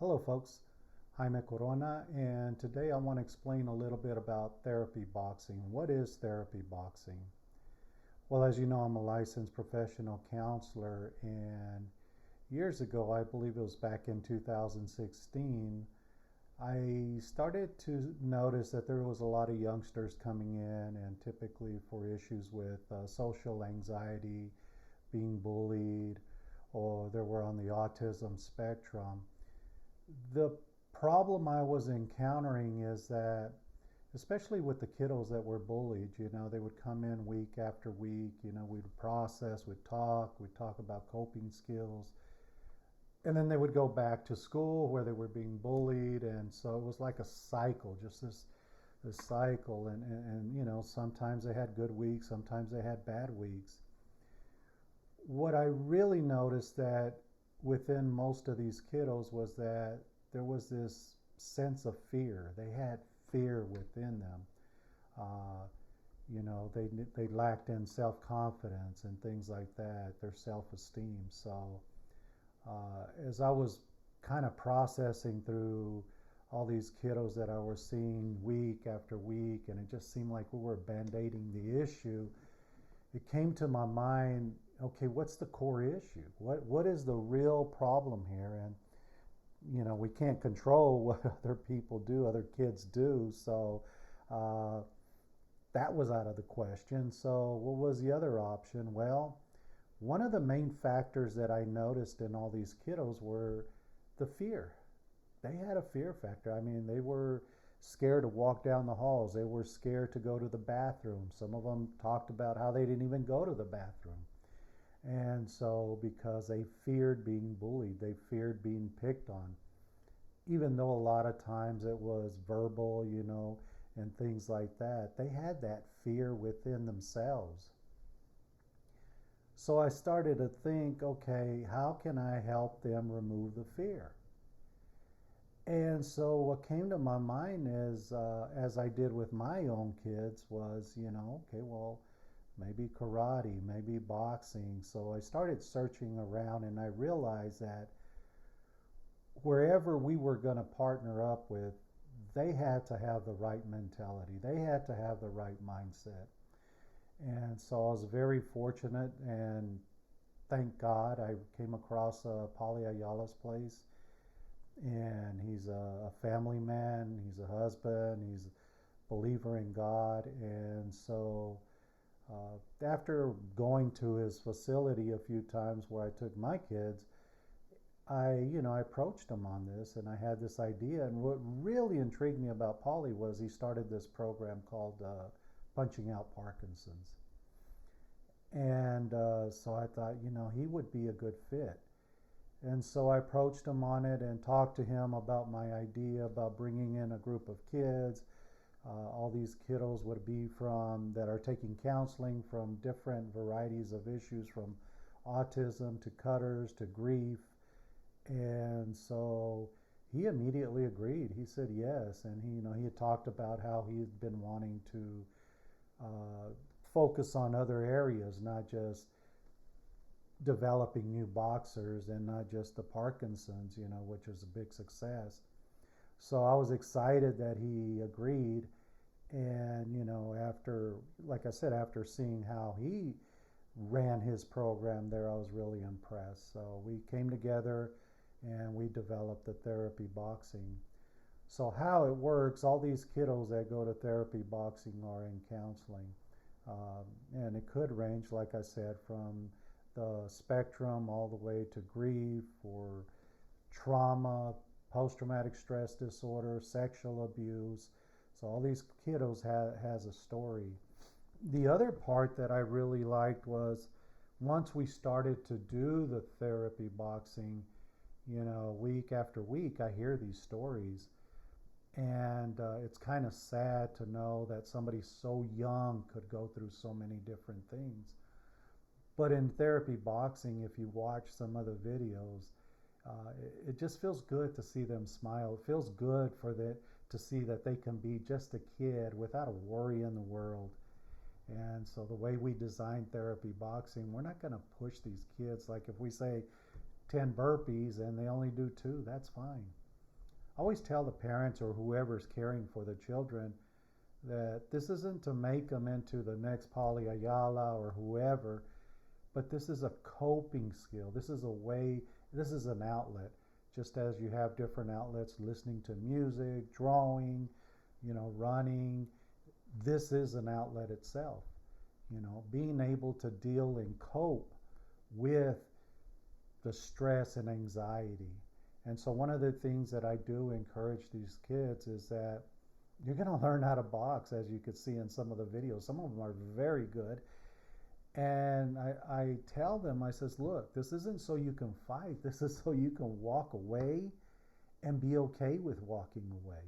Hello folks, Jaime Corona, and today I want to explain a little bit about therapy boxing. What is therapy boxing? Well, as you know, I'm a licensed professional counselor, and years ago, I believe it was back in 2016, I started to notice that there was a lot of youngsters coming in, and typically for issues with social anxiety, being bullied, or they were on the autism spectrum. The problem I was encountering is that, especially with the kiddos that were bullied, they would come in week after week, we'd process, we'd talk about coping skills, and then they would go back to school where they were being bullied, and so it was like a cycle, just this cycle, and sometimes they had good weeks, sometimes they had bad weeks. What I really noticed that within most of these kiddos was that there was this sense of fear. They had fear within them. Uh, they lacked in self confidence and things like that, their self esteem. So as I was kind of processing through all these kiddos that I was seeing week after week, and it just seemed like we were band-aiding the issue, it came to my mind, okay, what's the core issue? What is the real problem here? And we can't control what other people do, other kids do. So uh, that was out of the question. So what was the other option? Well, one of the main factors that I noticed in all these kiddos were the fear. They had a fear factor. I mean, they were scared to walk down the halls. They were scared to go to the bathroom. Some of them talked about how they didn't even go to the bathroom. And so, because they feared being bullied, they feared being picked on, even though a lot of times it was verbal, and things like that, they had that fear within themselves. So I started to think, okay, how can I help them remove the fear? And so what came to my mind is, as I did with my own kids, was, okay, well, maybe karate, maybe boxing. So I started searching around, and I realized that wherever we were going to partner up with, they had to have the right mentality. They had to have the right mindset. And so I was very fortunate, and thank God I came across Paulie Ayala's place. And he's a family man, he's a husband, he's a believer in God. And so after going to his facility a few times where I took my kids, I approached him on this, and I had this idea. And what really intrigued me about Paulie was he started this program called Punching Out Parkinson's. And so I thought, he would be a good fit. And so I approached him on it and talked to him about my idea about bringing in a group of kids. All these kiddos would be from that are taking counseling from different varieties of issues, from autism to cutters to grief. And so he immediately agreed. He said yes, and he had talked about how he had been wanting to uh, focus on other areas, not just developing new boxers and not just the Parkinson's, which was a big success. So I was excited that he agreed. And, after, like I said, after seeing how he ran his program there, I was really impressed. So we came together and we developed the therapy boxing. So how it works, all these kiddos that go to therapy boxing are in counseling. And it could range, like I said, from the spectrum all the way to grief or trauma, post-traumatic stress disorder, sexual abuse. So all these kiddos has a story. The other part that I really liked was once we started to do the therapy boxing, week after week, I hear these stories. And it's kind of sad to know that somebody so young could go through so many different things. But in therapy boxing, if you watch some of the videos, it just feels good to see them smile. It feels good to see that they can be just a kid without a worry in the world. And so the way we design therapy boxing, we're not going to push these kids. Like if we say 10 burpees and they only do two, that's fine. always tell the parents or whoever's caring for the children that this isn't to make them into the next Polly Ayala or whoever, but this is a coping skill. This is a way, this is an outlet. Just as you have different outlets, listening to music, drawing, running, this is an outlet itself. Being able to deal and cope with the stress and anxiety. And so one of the things that I do encourage these kids is that you're going to learn how to box, as you could see in some of the videos. Some of them are very good. And I tell them, I says, look, this isn't so you can fight. This is so you can walk away and be okay with walking away.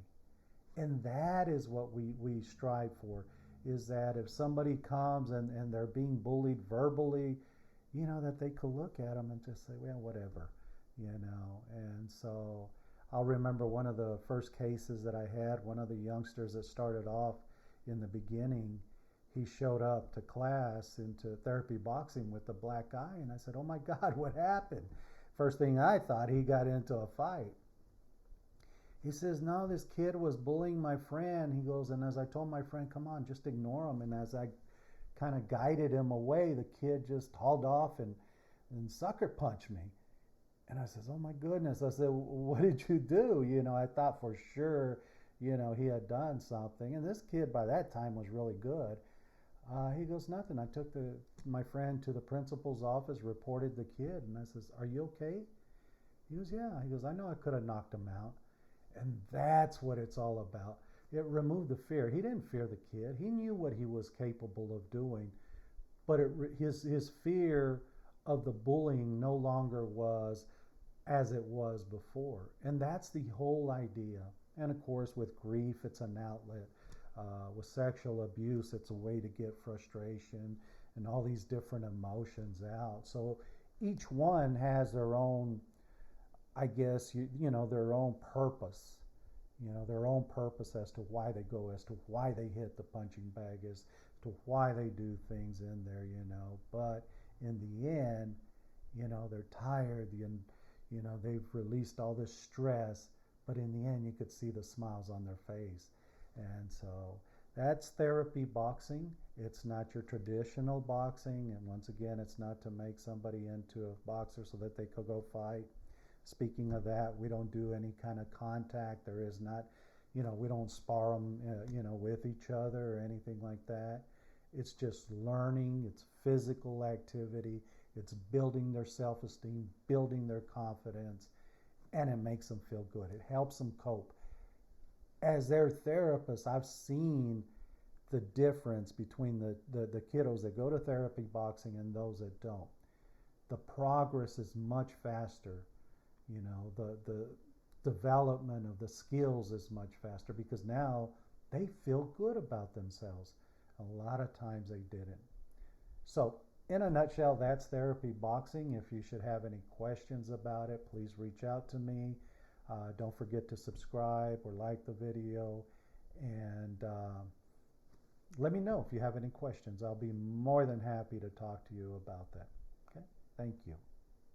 And that is what we strive for, is that if somebody comes and they're being bullied verbally, that they could look at them and just say, well, whatever, And so I'll remember one of the first cases that I had, one of the youngsters that started off in the beginning, he showed up to class into therapy boxing with the black eye. And I said, oh my God, what happened? First thing I thought, he got into a fight. He says, no, this kid was bullying my friend. He goes, and as I told my friend, come on, just ignore him. And as I kind of guided him away, the kid just hauled off and sucker punched me. And I says, oh my goodness. I said, what did you do? I thought for sure, he had done something. And this kid by that time was really good. He goes, nothing. I took my friend to the principal's office, reported the kid. And I says, are you okay? He goes, yeah. He goes, I know I could have knocked him out. And that's what it's all about. It removed the fear. He didn't fear the kid. He knew what he was capable of doing. But his fear of the bullying no longer was as it was before. And that's the whole idea. And of course, with grief, it's an outlet. With sexual abuse, it's a way to get frustration and all these different emotions out. So each one has their own, I guess, their own purpose. Their own purpose as to why they go, as to why they hit the punching bag, as to why they do things in there, But in the end, they're tired, and, they've released all this stress, but in the end, you could see the smiles on their face. And so that's therapy boxing. It's not your traditional boxing. And once again, it's not to make somebody into a boxer so that they could go fight. Speaking of that, we don't do any kind of contact. There is not, we don't spar them, with each other or anything like that. It's just learning. It's physical activity. It's building their self-esteem, building their confidence, and it makes them feel good. It helps them cope. As their therapist, I've seen the difference between the kiddos that go to therapy boxing and those that don't. The progress is much faster. The development of the skills is much faster because now they feel good about themselves. A lot of times they didn't. So, in a nutshell, that's therapy boxing. If you should have any questions about it, please reach out to me. Don't forget to subscribe or like the video, and let me know if you have any questions. I'll be more than happy to talk to you about that. Okay? Thank you.